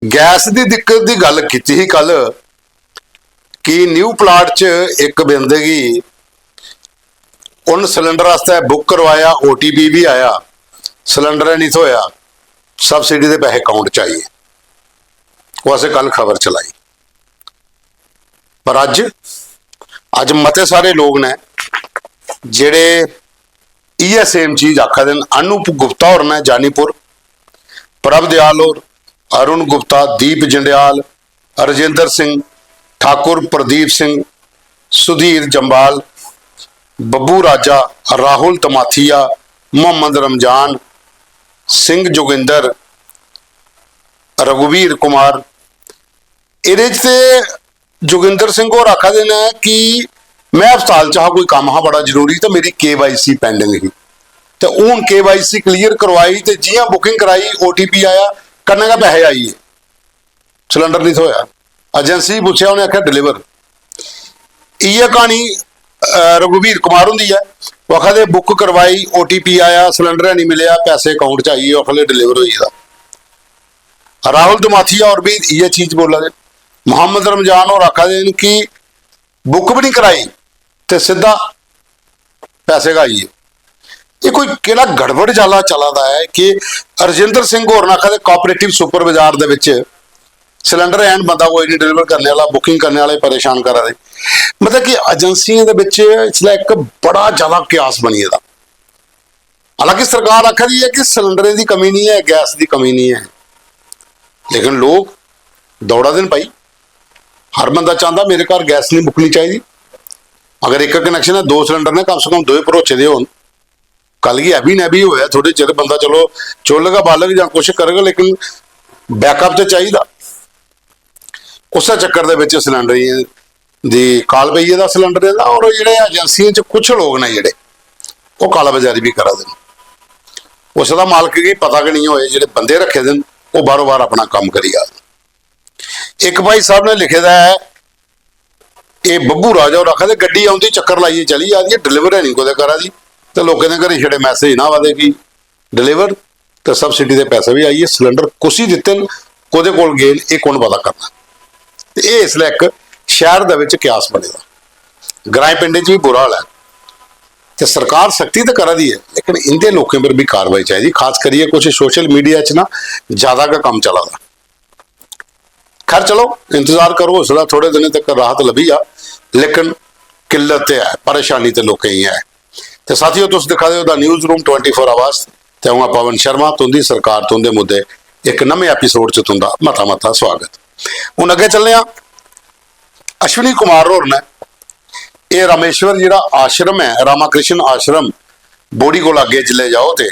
Gas की दिक्कत की गल की कल कि न्यू प्लाट च एक बंदे की उन सिलेंडर वास्ते बुक करवाया, OTP भी आया, सिलेंडर नहीं थोया, सबसिडी के पैसे अकाउंट चाहिए। वो असें कल खबर चलाई, पर अज मते सारे लोग ने जेड़े इह सेम चीज आखा देन। अनूप गुप्ता और ने जानीपुर, प्रभ दयाल और अरुण गुप्ता, दीप जंडियाल, रजिंदर सिंह ठाकुर, प्रदीप सिंह, सुधीर जंबाल, बब्बू राजा, राहुल तमाथिया, मोहम्मद रमजान सिंह, जोगिंदर, रघुवीर कुमार। ये जोगिंदर सिंह और आखा देना है कि मैं हस्पताल चाह कोई काम हा बड़ा जरूरी, तो मेरी KYC पेंडिंग ही, तो हूँ KYC क्लीयर करवाई, तो जियां बुकिंग कराई OTP आया, कन्ने का पैसे आइए, सिलेंडर नहीं थोया। एजेंसी पूछा, उन्हें आख्या डिलीवर। इह कहानी रघुवीर कुमार होंगी है, वो आखा बुक करवाई, OTP आया, सिलेंडर नहीं मिले, पैसे अकाउंट च आइए, आखले डिलीवर हो। राहुल तमाथिया और भी यह चीज बोला दे। मोहम्मद रमजान और आखा देन कि बुक भी नहीं कराई तो सीधा पैसे का आइए। ये कोई केड़ा गड़बड़ जाला चला है कि रजिंदर सिंह और आखा कोऑपरेटिव सुपर बाजार दे विच सिलेंडर एंड बंदा कोई नहीं डिलीवर करने वाला, बुकिंग करने वाले परेशान करा दे। मतलब कि एजेंसियों के विच इसलिए एक बड़ा ज्यादा क्यास बनी है। हालांकि सरकार आख रही है कि सिलेंडर की कमी नहीं है, गैस की कमी नहीं है, लेकिन लोग दौड़ा दिन पाई। हर बंदा चाहता मेरे घर गैस नहीं मुकनी चाहिए। अगर एक कनैक्शन है, 2 सिलेंडर ने, कम से कम 2 भरोचे दे हो। कल की हैवी नैवी होया, थोड़े चिर बंदा चलो चुलगा बालग या कुछ करेगा, लेकिन बैकअप तो चाहिए। उस चक्कर के सिलेंडर की काल पई है सिलेंडर का। और जो एजेंसियों कुछ लोग ने जोड़े वो कालाबाजारी भी करा दें, उसका मालक की पता कि नहीं होए, जो बंदे रखे दिन वो बारों बार अपना काम करी आ। एक भाई साहब ने लिखे है, ये बब्बू राजा और आखा गड्डी आती चक्कर लाइए चली जाती है, डिलीवर है नहीं कोई करा दी, तो लोगों के घर छड़े मैसेज ना वादे कि डिलीवर, तो सबसिडी के पैसे भी आइए, सिलेंडर कुछ ही दिते कोदे कोल गए, ये कौन पता करना। ये इसलिए एक शहर के क्यास बनेगा, ग्रां पिंड भी बुरा हाल है। तो सरकार सख्ती तो करा दी है, लेकिन इनके लोगों पर भी कार्रवाई चाहिए। खास करिए कुछ सोशल मीडिया च ना ज्यादा का काम चला था। खैर चलो इंतजार करो, हो सकता थोड़े दिन तक राहत लभी आ, लेकिन किल्लत है, परेशानी तो लोग ही है। तो साथियों तुम दिखा दो न्यूज़ रूम 24 आवर्स, तो हूँ पवन शर्मा, तुंदी सरकार तुंदे मुद्दे, एक नवे एपीसोड च तुंदा मता मता स्वागत। हूँ अगे चलने अश्विनी कुमार होर ने, ये रामेश्वर जिहड़ा आश्रम है, रामाकृष्ण आश्रम बोड़ी को लागे चले जाओ, तो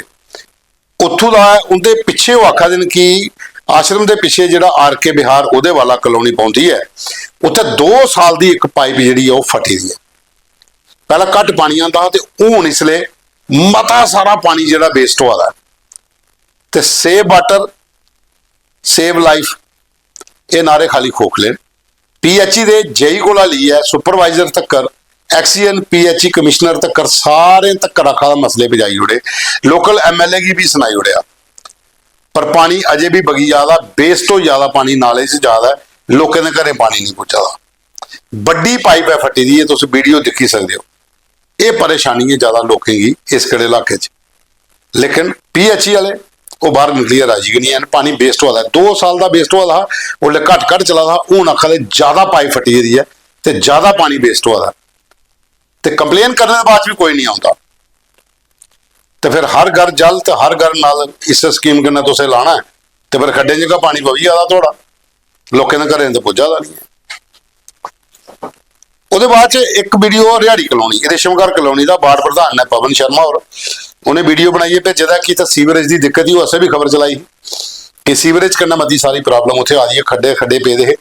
उत्थों का उनके पिछे वो आखा दिन कि आश्रम के पिछे जो RK बिहार उहदे वाला कलोनी पौंदी है, उत्थे 2 साल की एक पाइप जी फटी दी है। पहला घट पानी आता, तो हूँ इसलिए मता सारा पानी जो वेस्ट हुआ है। तो सेव वाटर सेव लाइफ ये नारे खाली खोखले। PHE के JE को ली है, सुपरवाइजर तक, एक्सीएन PHE कमिश्नर तक, सारे तक रखा मसले पे जाई उड़े, लोकल MLA की भी सुनाई उड़िया, पर पानी अजे भी बगी ज्यादा, वेस्ट तो ज्यादा पानी नाले से ज्यादा है, लोगों के घरे पानी नहीं पहुंचा। बड़ी पाइप है फटी दी है, तुम वीडियो देखी सकते हो। ये परेशानी है ज्यादा लोगों की इस कड़े इलाके च, लेकिन PHE वाले वो बाहर निकलिए राजी भी नहीं है। पानी वेस्ट हुआ है, 2 साल का वेस्ट हुआ था, उसले घट चला था, हूँ आखा ज्यादा पाइप फटी दी है, तो ज्यादा पानी वेस्ट हुआ था। तो कंप्लेन करने के बाद भी कोई नहीं आता, तो फिर हर घर जल, तो हर घर नाल इस स्कीम कन्नै तुसें लाना है, तो फिर खड्डे जगह पानी पवी जाता थोड़ा, लोगों के घरें तो पुज्जा नहीं है। उसके बाद एक वीडियो रिहाड़ी कलोनी, रेशमघर कलोनी का वार्ड प्रधान ने पवन शर्मा और उन्हें वीडियो बनाई भेजा कि तो सीवरेज की दिक्कत ही, वैसे भी खबर चलाई कि सीवरेज करना मती सारी प्रॉब्लम उत्थे आ रही है, खड्डे खड्डे पे दे,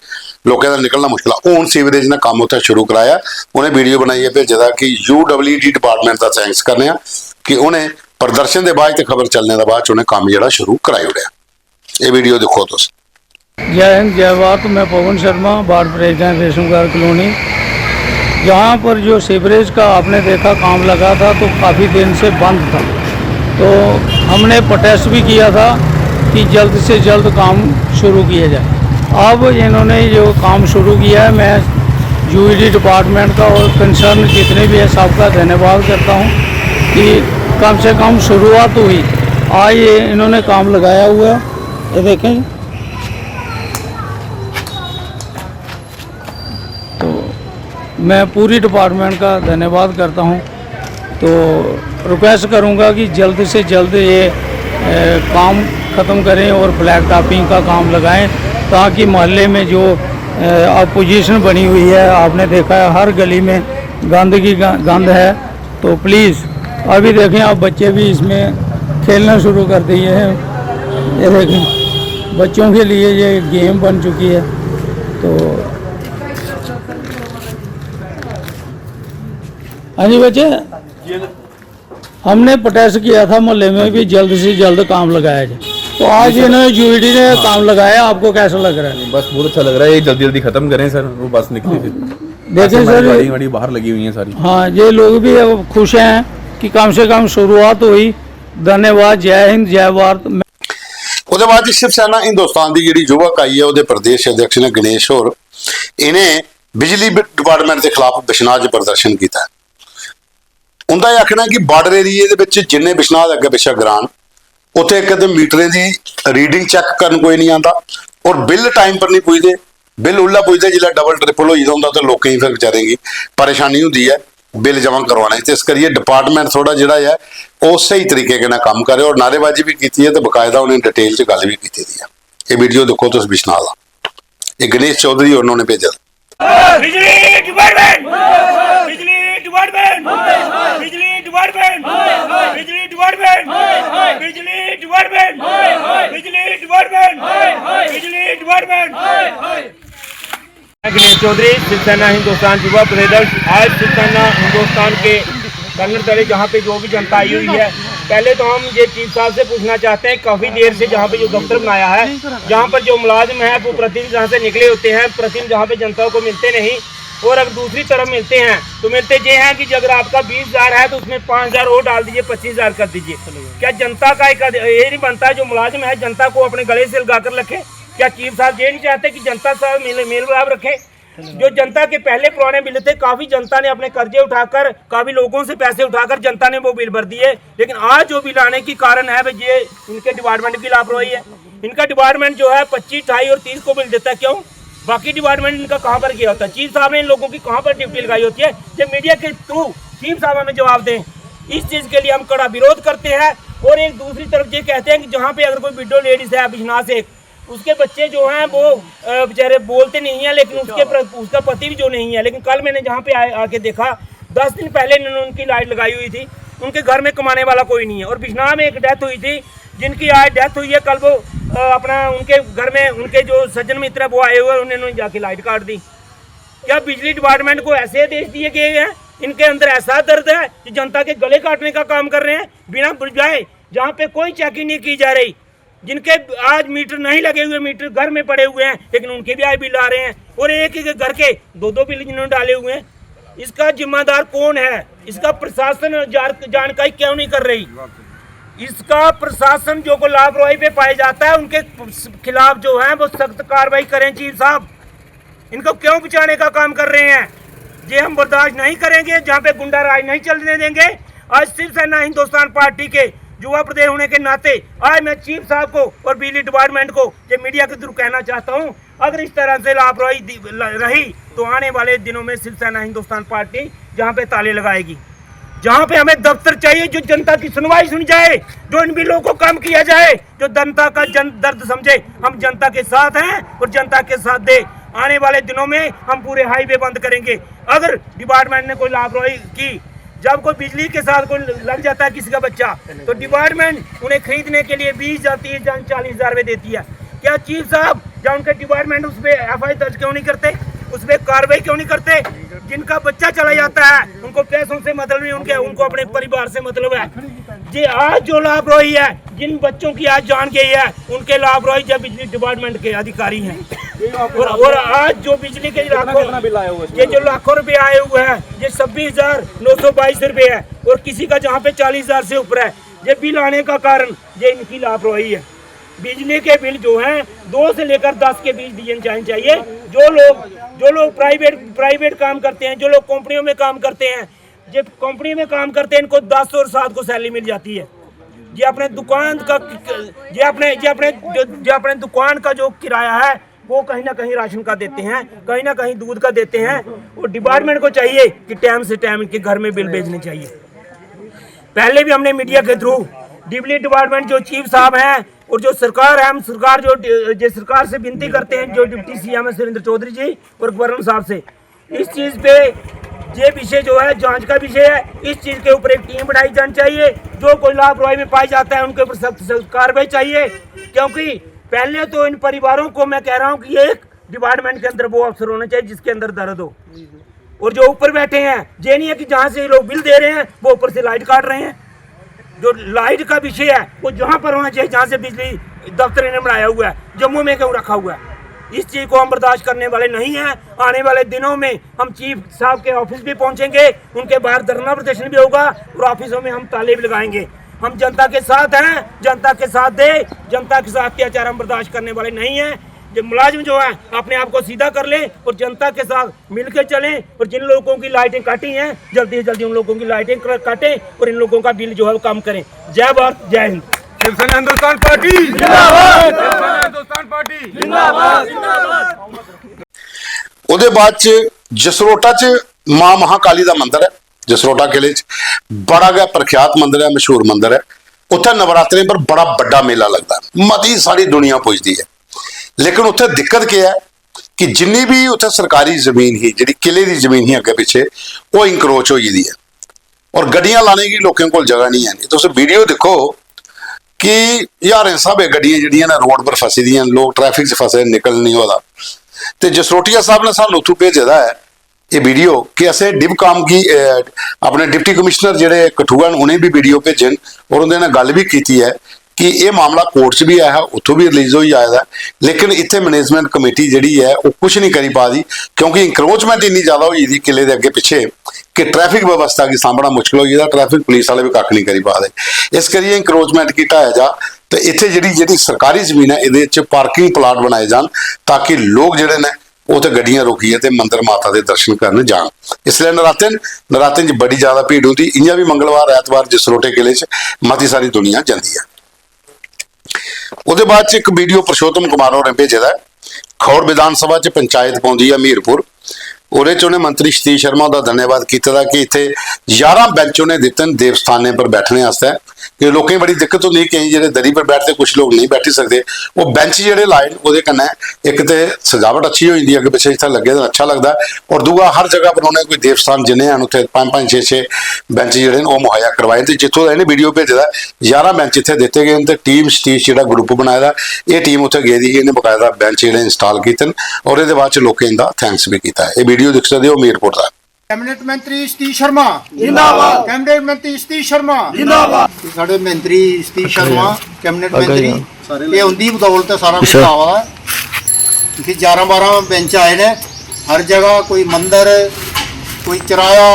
लोगों का निकलना मुश्किल। हूँ सीवरेज ने काम उत्थे शुरू कराया, उन्हें वीडियो बनाई भेजा कि UWD डिपार्टमेंट का थैंक्स करने कि उन्हें प्रदर्शन के बाद खबर चलने के बाद उन्हें काम जो शुरू कराई उड़िया। ये वीडियो देखो तुस। जय हिंद जय भारत। मैं Pawan Sharma, ward president रेशमघर colony. यहाँ पर जो सीवरेज का आपने देखा काम लगा था, तो काफ़ी दिन से बंद था, तो हमने प्रोटेस्ट भी किया था कि जल्द से जल्द काम शुरू किया जाए। अब इन्होंने जो काम शुरू किया है, मैं यूईडी डिपार्टमेंट का और कंसर्न जितने भी है सबका धन्यवाद करता हूँ कि कम से कम शुरुआत हुई। आज ये इन्होंने काम लगाया हुआ है, ये देखें। तो मैं पूरी डिपार्टमेंट का धन्यवाद करता हूँ। तो रिक्वेस्ट करूँगा कि जल्द से जल्द ये काम ख़त्म करें और ब्लैक टॉपिंग का काम लगाएं, ताकि मोहल्ले में जो अपोजिशन बनी हुई है, आपने देखा है हर गली में गंदगी गंद है। तो प्लीज़ अभी देखें, आप बच्चे भी इसमें खेलना शुरू कर दिए हैं। ये देखें, बच्चों के लिए ये गेम बन चुकी है। तो हाँ जी बच्चे, हमने प्रोटेस्ट किया था मोहल्ले में भी जल्द से जल्द काम लगाया जाए। तो आज इन्होंने यूईडी ने काम लगाया, आपको कैसा लग रहा है? बस बहुत अच्छा लग रहा है, ये जल्दी जल्दी खत्म करें सर, वो बस निकले फिर। देखिए सर, गाड़ी बाहर लगी हुई है सारी। हाँ, ये लोग भी खुश हैं कि कम से कम शुरुआत हुई। धन्यवाद। जय हिंद, जय भारत। ਉਹਦੇ ਬਾਅਦ ਜੀ शिव सेना हिंदुस्तान ਦੀ ਜਿਹੜੀ ਯੁਵਕ ਆਈ ਹੈ, ਉਹਦੇ ਪ੍ਰਦੇਸ਼ ਅਧਿਕਸ਼ ਨੇ ਗਣੇਸ਼ ਹੋਰ, ਇਹਨੇ ਬਿਜਲੀ ਡਿਪਾਰਟਮੈਂਟ ਦੇ ਖਿਲਾਫ ਬਿਸ਼ਨਾਹ 'ਚ ਪ੍ਰਦਰਸ਼ਨ ਕੀਤਾ। ਉਹਦਾ ਇਹ ਆਖਣਾ ਕਿ ਬਾਰਡਰ ਏਰੀਏ ਦੇ ਵਿੱਚ ਜਿੰਨੇ ਬਿਸ਼ਨਾਹ ਅੱਗੇ ਪਿੱਛੇ ਗਰਾਨ, ਉੱਥੇ ਇੱਕ ਤੇ ਮੀਟਰਾਂ ਦੀ ਰੀਡਿੰਗ ਚੈੱਕ ਕਰਨ ਕੋਈ ਨਹੀਂ ਆਉਂਦਾ, ਔਰ ਬਿੱਲ ਟਾਈਮ ਪਰ ਨਹੀਂ ਪੁੱਜਦੇ। ਬਿੱਲ ਉੱਲਾ ਪੁੱਜਦਾ ਜਿਹੜਾ ਡਬਲ ਟ੍ਰਿਪਲ ਹੋਈ ਹੁੰਦਾ, ਤਾਂ ਲੋਕਾਂ ਹੀ ਫਿਰ ਵਿਚਾਰੇ ਦੀ ਪਰੇਸ਼ਾਨੀ ਹੁੰਦੀ ਹੈ ਬਿੱਲ ਜਮ੍ਹਾਂ ਕਰਵਾਉਣਾ। ਤੇ ਇਸ ਕਰੀਏ ਡਿਪਾਰਟਮੈਂਟ ਥੋੜਾ ਜਿਹੜਾ ਹੈ ਉਹ ਸਹੀ ਤਰੀਕੇ ਨਾਲ ਕੰਮ ਕਰੇ, ਔਰ ਨਾਅਰੇਬਾਜ਼ੀ ਵੀ ਕੀਤੀ ਹੈ ਤੇ ਬਕਾਇਦਾ ਉਹਨੇ ਡਿਟੇਲ 'ਚ ਗੱਲ ਵੀ ਕੀਤੀ ਦੀ ਹੈ। ਇਹ ਵੀਡੀਓ ਦੇਖੋ ਤੁਸੀਂ ਬਿਸ਼ਨਾਹ ਦਾ, ਇਹ ਗਣੇਸ਼ ਚੌਧਰੀ ਉਹਨਾਂ ਨੇ ਭੇਜਿਆ। बिजली डिपार्टमेंट, बिजली डिपार्टमेंट, बिजली डिपार्टमेंट, बिजली डिपार्टमेंट, बिजली डिपार्टमेंट, बिजली डिपार्टमेंट, बिजली डिपार्टमेंट। गणेश चौधरी, शिवसेना हिंदुस्तान युवा प्रदेश। आज शिवसेना हिंदुस्तान के कन्नड़ दल जहाँ पे जो भी जनता आई हुई है, पहले तो हम ये चीफ साहब से पूछना चाहते हैं, काफ़ी देर से जहाँ पे जो दफ्तर बनाया है, जहाँ पर जो मुलाजिम है वो प्रतिदिन जहाँ से निकले होते हैं, प्रतिदिन जहाँ पे जनता को मिलते नहीं, और अगर दूसरी तरफ मिलते हैं तो मिलते ये हैं कि अगर आपका 20,000 है तो उसमें 5,000 और डाल दीजिए, 25,000 कर दीजिए। क्या जनता का एक ये नहीं बनता है जो मुलाजिम है जनता को अपने गले से लगा कर रखे? क्या चीफ साहब ये नहीं चाहते कि जनता साहब मेल मिलाप रखे? जो जनता के पहले पुराने बिल थे, काफ़ी जनता ने अपने कर्जे उठाकर, काफ़ी लोगों से पैसे उठाकर जनता ने वो बिल भर दिए। लेकिन आज जो बिल आने की कारण है भाई, ये इनके डिपार्टमेंट की लापरवाही है। इनका डिपार्टमेंट जो है 25, 28 और 30 को बिल देता है। क्यों? बाकी डिपार्टमेंट इनका कहाँ पर किया होता है? चीफ साहब ने इन लोगों की कहाँ पर ड्यूटी लगाई होती है? जब मीडिया के थ्रू चीफ साहब हमें जवाब दें। इस चीज़ के लिए हम कड़ा विरोध करते हैं। और एक दूसरी तरफ ये कहते हैं कि जहाँ पे अगर कोई विडो लेडीज है बिजनाह से, उसके बच्चे जो हैं वो बेचारे बोलते नहीं हैं, लेकिन उसका पति भी जो नहीं है। लेकिन कल मैंने जहाँ पे आके देखा, 10 दिन पहले इन्होंने उनकी लाइट लगाई हुई थी, उनके घर में कमाने वाला कोई नहीं है। और बिजनाह में एक डेथ हुई थी, जिनकी आज डेथ हुई है, कल वो अपना उनके घर में उनके जो सज्जन मित्र है वो आए हुए, उन्होंने जाके लाइट काट दी। क्या बिजली डिपार्टमेंट को ऐसे आदेश दिए गए हैं? इनके अंदर ऐसा दर्द है कि जनता के गले काटने का काम कर रहे हैं बिना बुझाए, जहाँ पे कोई चेकिंग नहीं की जा रही। जिनके आज मीटर नहीं लगे हुए, मीटर घर में पड़े हुए हैं, लेकिन उनके भी आए बिल आ रहे हैं। और एक एक घर के 2-2 बिल जिन्होंने डाले हुए हैं। इसका जिम्मेदार कौन है? इसका प्रशासन जानकारी क्यों नहीं कर रही? इसका प्रशासन जो को लापरवाही पे पाया जाता है, उनके खिलाफ जो है वो सख्त कार्रवाई करें। चीफ साहब इनको क्यों बचाने का काम कर रहे हैं? ये हम बर्दाश्त नहीं करेंगे, जहाँ पे गुंडा राज नहीं चलने देंगे। आज शिवसेना हिंदुस्तान पार्टी के युवा प्रदेश होने के नाते आज मैं चीफ साहब को और बिजली डिपार्टमेंट को ये मीडिया के थ्रू कहना चाहता हूँ, अगर इस तरह से लापरवाही रही तो आने वाले दिनों में शिवसेना हिंदुस्तान पार्टी जहाँ पे ताले लगाएगी। जहाँ पे हमें दफ्तर चाहिए जो जनता की सुनवाई सुनी जाए, जो इन बिलों को कम किया जाए, जो जनता का दर्द समझे। हम जनता के साथ हैं और जनता के साथ दे। आने वाले दिनों में हम पूरे हाईवे बंद करेंगे अगर डिपार्टमेंट ने कोई लापरवाही की। जब कोई बिजली के साथ कोई लग जाता है किसी का बच्चा, तो डिपार्टमेंट उन्हें खरीदने के लिए 20,000, 30,000, 40,000 रुपये देती है। क्या चीफ साहब या उनके डिपार्टमेंट उस पर FIR दर्ज क्यों नहीं करते? उस पर कार्रवाई क्यों नहीं करते? जिनका बच्चा चला जाता है उनको पैसों से मतलब नहीं, उनको अपने परिवार से मतलब है। ये आज जो लापरवाही है, जिन बच्चों की आज जान गई है, उनके लापरवाही जब बिजली डिपार्टमेंट के अधिकारी हैं। और आज जो बिजली के लाखों रुपए आए हुए हैं, ये 26,922 रुपये है। और किसी का जहाँ पे 40,000 से ऊपर है, ये बिल आने का कारण ये इनकी लापरवाही है। बिजली के बिल जो हैं 2 से लेकर 10 के बीच दिए जाने चाहिए। जो लोग प्राइवेट काम करते हैं, जो लोग कंपनियों में काम करते हैं, जब कंपनी में काम करते हैं इनको 10 और 7 को सैलरी मिल जाती है। ये अपने दुकान का जो अपने दुकान का जो किराया है वो कहीं ना कहीं राशन का देते हैं, कहीं ना कहीं दूध का देते हैं। और डिपार्टमेंट को चाहिए कि टाइम से टाइम इनके घर में बिल भेजने चाहिए। पहले भी हमने मीडिया के थ्रू डिप्टी डिपार्टमेंट जो चीफ साहब हैं और जो सरकार है, हम सरकार से विनती करते हैं, जो डिप्टी सीएम है सुरेंद्र चौधरी जी और गवर्नर साहब से, इस चीज़ पे ये विषय जो है जांच का विषय है। इस चीज़ के ऊपर एक टीम बनाई जानी चाहिए। जो कोई लापरवाही में पाया जाता है उनके ऊपर सख्त कार्रवाई चाहिए, क्योंकि पहले तो इन परिवारों को मैं कह रहा हूँ कि एक डिपार्टमेंट के अंदर वो अफसर होना चाहिए जिसके अंदर दर्द हो। और जो ऊपर बैठे हैं, ये नहीं है कि जहाँ से लोग बिल दे रहे हैं वो ऊपर से लाइट काट रहे हैं। जो लाइट का विषय है वो जहाँ पर होना चाहिए, जहाँ से बिजली दफ्तर इन्हें बनाया हुआ है, जम्मू में क्यों रखा हुआ है। इस चीज़ को हम बर्दाश्त करने वाले नहीं हैं। आने वाले दिनों में हम चीफ साहब के ऑफिस भी पहुंचेंगे, उनके बाहर धरना प्रदर्शन भी होगा और ऑफिसों में हम ताले भी लगाएंगे। हम जनता के साथ हैं, जनता के साथ दे, जनता के साथ अत्याचार हम बर्दाश्त करने वाले नहीं हैं। जो मुलाजिम जो है अपने आप को सीधा कर लें और जनता के साथ मिलकर चलें। और जिन लोगों की लाइटें काटी हैं जल्दी से जल्दी उन लोगों की लाइटें काटें और इन लोगों का बिल जो है वो कम करें। जय भारत, जय हिंद। शिवसेना हिंदुस्तान पार्टी जिंदाबाद, शिवसेना हिंदुस्तान पार्टी जिंदाबाद। ਉਹਦੇ ਬਾਅਦ ਚ ਜਸਰੋਟਾ ਚ ਮਾਂ ਮਹਾਕਾਲੀ ਦਾ ਮੰਦਿਰ ਹੈ। ਜਸਰੋਟਾ ਕਿਲੇ ਚ ਬੜਾ ਗਾ ਪ੍ਰਖਿਆਤ ਮੰਦਿਰ ਹੈ, ਮਸ਼ਹੂਰ ਮੰਦਿਰ ਹੈ। ਉੱਥੇ ਨਵਰਾਤਰੇ ਪਰ ਬੜਾ ਵੱਡਾ ਮੇਲਾ ਲੱਗਦਾ, ਮਤੀ ਸਾਰੀ ਦੁਨੀਆ ਪੁੱਜਦੀ ਹੈ। ਲੇਕਿਨ ਉੱਥੇ ਦਿੱਕਤ ਕੀ ਹੈ ਕਿ ਜਿੰਨੀ ਵੀ ਉੱਥੇ ਸਰਕਾਰੀ ਜ਼ਮੀਨ ਹੀ, ਜਿਹੜੀ ਕਿਲੇ ਦੀ ਜ਼ਮੀਨ ਹੀ ਅੱਗੇ ਪਿੱਛੇ, ਉਹ ਇਨਕਰੋਚ ਹੋਈ ਦੀ ਹੈ ਔਰ ਗੱਡੀਆਂ ਲਾਣੇ ਦੀ ਲੋਕਾਂ ਕੋਲ ਜਗ੍ਹਾ ਨਹੀਂ ਹੈ। ਤੁਸੀਂ ਵੀਡੀਓ ਦੇਖੋ ਕਿ ਯਾਰ ਸਾਹਿਬ ਇਹ ਗੱਡੀਆਂ ਜਿਹੜੀਆਂ ਨੇ ਰੋਡ ਪਰ ਫਸੀ ਦੀਆਂ, ਲੋਕ ਟ੍ਰੈਫਿਕ 'ਚ ਫਸੇ, ਨਿਕਲ ਨਹੀਂ ਉਹਦਾ। ਤੇ ਜਸਰੋਟੀਆ ਸਾਹਿਬ ਨੇ ਸਾਨੂੰ ਉੱਥੋਂ ਭੇਜਿਆ ਹੈ ਇਹ ਵੀਡੀਓ ਕਿ ਅਸੀਂ ਡਿਪਕਾਮ ਕੀ ਆਪਣੇ ਡਿਪਟੀ ਕਮਿਸ਼ਨਰ ਜਿਹੜੇ ਕਠੂਆ ਨੇ ਉਹਨੇ ਵੀ ਵੀਡੀਓ ਭੇਜਣ ਔਰ ਉਹਦੇ ਨਾਲ ਗੱਲ ਵੀ ਕੀਤੀ ਹੈ ਕਿ ਇਹ ਮਾਮਲਾ ਕੋਰਟ 'ਚ ਵੀ ਆਇਆ ਹੈ, ਉੱਥੋਂ ਵੀ ਰਿਲੀਜ਼ ਹੋਈ ਆਇਆ। ਲੇਕਿਨ ਇੱਥੇ ਮੈਨੇਜਮੈਂਟ ਕਮੇਟੀ ਜਿਹੜੀ ਹੈ ਉਹ ਕੁਝ ਨਹੀਂ ਕਰੀ ਪਾ ਰਹੀ, ਕਿਉਂਕਿ ਇੰਕਰੋਚਮੈਂਟ ਇੰਨੀ ਜ਼ਿਆਦਾ ਹੋਈ ਦੀ ਕਿਲੇ ਦੇ ਅੱਗੇ ਪਿੱਛੇ ਕਿ ਟ੍ਰੈਫਿਕ ਵਿਵਸਥਾ ਕੀ ਸਾਂਭਣਾ ਮੁਸ਼ਕਿਲ ਹੋਈ ਇਹਦਾ। ਟ੍ਰੈਫਿਕ ਪੁਲਿਸ ਵਾਲੇ ਵੀ ਕੱਖ ਨਹੀਂ ਕਰੀ ਪਾ ਰਹੇ। ਇਸ ਕਰੀਏ ਇੰਕਰੋਚਮੈਂਟ ਕੀ ਢਾਇਆ ਜਾ ਤੇ ਇੱਥੇ ਜਿਹੜੀ ਸਰਕਾਰੀ ਜ਼ਮੀਨ ਹੈ ਇਹਦੇ 'ਚ ਪਾਰਕਿੰਗ ਪਲਾਟ ਬਣਾਏ ਜਾਣ ਤਾਂ ਕਿ ਲੋਕ ਜਿਹੜੇ ਨੇ ਉਹ ਤੇ ਗੱਡੀਆਂ ਰੋਕੀਏ ਤੇ ਮੰਦਿਰ ਮਾਤਾ ਦੇ ਦਰਸ਼ਨ ਕਰਨ ਜਾਣ। ਇਸ ਲਈ ਨਰਾਤੇ 'ਚ ਬੜੀ ਜ਼ਿਆਦਾ ਭੀੜ ਹੁੰਦੀ। ਇੰਜਾਂ ਵੀ ਮੰਗਲਵਾਰ ਐਤਵਾਰ ਜਸਰੋਟੇ ਕਿਲੇ 'ਚ ਮਤੀ ਸਾਰੀ ਦੁਨੀਆ ਜਾਂਦੀ ਹੈ। ਉਹਦੇ ਬਾਅਦ 'ਚ ਇੱਕ ਵੀਡੀਓ ਪੁਰਸ਼ੋਤਮ ਕੁਮਾਰ ਹੋਰਾਂ ਭੇਜਿਆ ਦਾ। ਖੌੜ ਵਿਧਾਨ ਸਭਾ 'ਚ ਪੰਚਾਇਤ ਪਾਉਂਦੀ ਹੈ ਮੀਰਪੁਰ, ਉਹਦੇ 'ਚ ਉਹਨੇ ਮੰਤਰੀ ਸਤੀਸ਼ ਸ਼ਰਮਾ ਦਾ ਧੰਨਵਾਦ ਕੀਤਾ ਦਾ ਕਿ ਇੱਥੇ 11 ਬੈਂਚ ਉਹਨੇ ਦਿੱਤੇ ਨੇ ਦੇਵਸਥਾਨੇ ਪਰ ਬੈਠਣੇ ਵਾਸਤੇ ਕਿ ਲੋਕਾਂ ਦੀ ਬੜੀ ਦਿੱਕਤ ਹੁੰਦੀ ਕਿ ਜਿਹੜੇ ਦਰੀ ਪਰ ਬੈਠਦੇ ਕੁਝ ਲੋਕ ਨਹੀਂ ਬੈਠ ਸਕਦੇ। ਉਹ ਬੈਂਚ ਜਿਹੜੇ ਲਾਏ ਉਹਦੇ ਕन्नै ਇੱਕ ਤੇ ਸਜਾਵਟ ਅੱਛੀ ਹੋ ਜਾਂਦੀ ਹੈ, ਅੱਗੇ ਪਿੱਛੇ ਜਿੱਥੇ ਲੱਗੇ ਤਾਂ ਅੱਛਾ ਲੱਗਦਾ। ਔਰ ਦੂਆ ਹਰ ਜਗ੍ਹਾ ਪਰ ਉਹਨੇ ਕੋਈ ਦੇਵਸਥਾਨ ਜਿੰਨੇ ਹਨ ਉੱਥੇ 5-5 6-6 ਬੈਂਚ ਜਿਹੜੇ ਨੇ ਉਹ ਮੁਹੱਈਆ ਕਰਵਾਏ ਤੇ ਜਿੱਥੋਂ ਦਾ ਇਹਨੇ ਵੀਡੀਓ ਭੇਜਦਾ 11 ਬੈਂਚ ਇੱਥੇ ਦਿੱਤੇ ਗਏ ਨੇ ਤੇ ਟੀਮ ਸਤੀਸ਼ ਜਿਹੜਾ ਗਰੁੱਪ ਬਣਾਇਆ ਦਾ ਇਹ ਟੀਮ ਉੱਥੇ ਗਈ ਦੀ ਇਹਨੇ ਬਕਾਇਦਾ ਬੈਂਚ ਜਿਹੜੇ ਇੰਸਟਾਲ ਕੀਤੇ ਔਰ ਇਹਦੇ ਬਾਅਦ 'ਚ ਲੋਕਾਂ ਦਾ ਥੈਂਕਸ ਵੀ ਕੀਤਾ। ਇਹ ਵੀਡੀਓ ਦੇਖ ਸਕਦੇ ਹੋ ਮੀਰਪੁਰ ਦਾ। कैबिनेट मंत्री सतीश शर्मा जिंदाबाद, कैबिनेट मंत्री सतीश शर्मा जिंदाबाद। साडे मंत्री सतीश शर्मा कैबिनेट मंत्री ये उनकी बदौलत सारा कुछ आवा है कि 11-12 बेंच आए ने हर जगह। कोई मंदिर, कोई चराया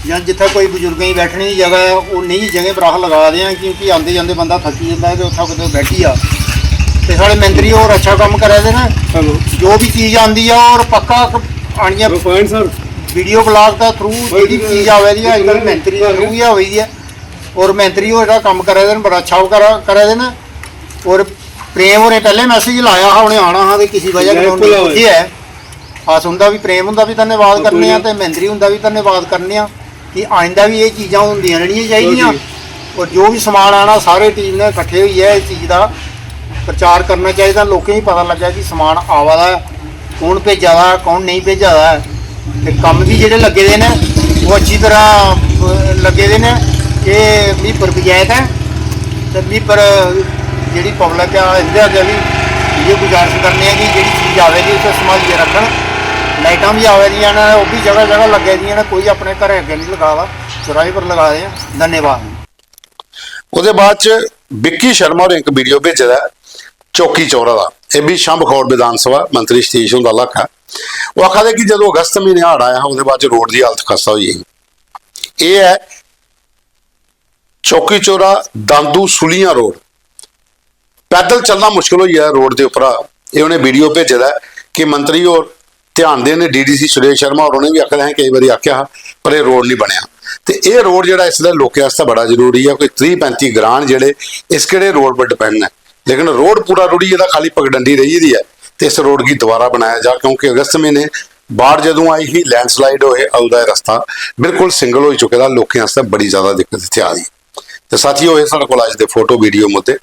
या जिथे कोई बुजुर्गों की बैठने की जगह है वो नहीं जगह पर लगा दें, क्योंकि आते जाते बंदा थकी जाता है तो उत्थे कितने बैठी आ ते साडे मंत्री और अच्छा काम करे दे ना। जो भी चीज़ आती है और पक्का आनी वीडियो ब्लॉग के थ्रू जी चीज़ आवे दी अजकल मंत्री के थ्रू ही हुई है और मंत्री वो काम करे दे बड़ा अच्छा करे दे। और प्रेम होरें पहले मैसेज लाया हा उन्हें आना हा किसी वजह कन्नै है अस उनका भी प्रेम उनका भी धन्यवाद करने तो मंत्री उनका भी धन्यवाद करने कि आइंदा भी ये चीज़ां होंदियां रहनियां चाहिदियां। और जो भी समान आना सारे टीम ने इकट्ठे हुई है इस चीज़ का प्रचार करना चाहिए। लोगों को पता लगे कि समान आवा दा कौन भेजा दा कौन नहीं भेजा दा। ते कम भी जेडे लगे दे ने वो अच्छी तरह लगे दे ने। ये मीपर पंचायत है तो मीपर जी पब्लिक है इसके अगे भी ये गुजारिश करने कि जी चीज़ आएगी उसे संभालिए रखन। लाइटां भी आवे दियां ने वो भी जगह जगह लगे दियां ने, कोई अपने घर अगे नहीं लगा दा, चौराहे पर लगा दे। धन्यवाद। ਉਹਦੇ ਬਾਅਦ 'ਚ ਵਿੱਕੀ ਸ਼ਰਮਾ ਨੇ ਇੱਕ ਵੀਡੀਓ ਭੇਜਿਆ ਦਾ ਚੌਕੀ ਚੌਰਾ ਦਾ। ਇਹ ਵੀ ਸ਼ੰਭ ਖੌੜ ਵਿਧਾਨ ਸਭਾ ਮੰਤਰੀ ਸਤੀਸ਼ ਹੁੰਦਾ ਇਲਾਕਾ। ਉਹ ਆਖਦੇ ਕਿ ਜਦੋਂ ਅਗਸਤ ਮਹੀਨੇ ਹੜ੍ਹ ਆਇਆ ਉਹਦੇ ਬਾਅਦ 'ਚ ਰੋਡ ਦੀ ਹਾਲਤ ਖਸਤਾ ਹੋਈ ਹੈ। ਇਹ ਹੈ ਚੌਕੀ ਚੌਰਾ ਦਾਂਦੂ ਸੁਲੀਆਂ ਰੋਡ। ਪੈਦਲ ਚੱਲਣਾ ਮੁਸ਼ਕਲ ਹੋਈ ਹੈ ਰੋਡ ਦੇ ਉੱਪਰ। ਇਹ ਉਹਨੇ ਵੀਡੀਓ ਭੇਜਿਆ ਦਾ ਕਿ ਮੰਤਰੀ ਹੋਰ ਧਿਆਨ ਦੇ ਨੇ, ਡੀਡੀਸੀ ਸੁਰੇਸ਼ ਸ਼ਰਮਾ और ਉਹਨੇ ਵੀ ਆਖਿਆ ਹੈ, ਕਈ ਵਾਰੀ ਆਖਿਆ, ਪਰ ਇਹ ਰੋਡ ਨਹੀਂ ਬਣਿਆ। ਤੇ ਇਹ ਰੋਡ ਜਿਹੜਾ ਇਸ ਦੇ ਲੋਕਾਂ ਵਾਸਤੇ ਬੜਾ ਜ਼ਰੂਰੀ ਹੈ। ਕੋਈ 30-35 ਗ੍ਰਾਂਟ ਜਿਹੜੇ ਇਸ ਕਿਹੜੇ ਰੋਡ पर डिपेंड है, लेकिन रोड पूरा रुड़ी ਇਹਦਾ खाली पगडंडी रही दी है। तो इस रोड की दोबारा बनाया जा, क्योंकि अगस्त महीने बाढ़ जदों आई ही लैंडस्लाइड होए, ਉਹਦਾ रस्ता बिल्कुल सिंगल हो चुके ਦਾ, लोगों वास्ते बड़ी ज़्यादा दिक्कत इत्थे आ रही। तो साथियों ये साढ़े कोल अज दे फोटो वीडियो मुद्दे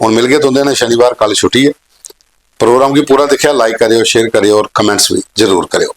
हुण मिल गए तुंदे ने। शनिवार कल छुट्टी है। प्रोग्राम की पूरा देखिया, लाइक करियो, शेयर करियो और कमेंट्स भी जरूर करियो।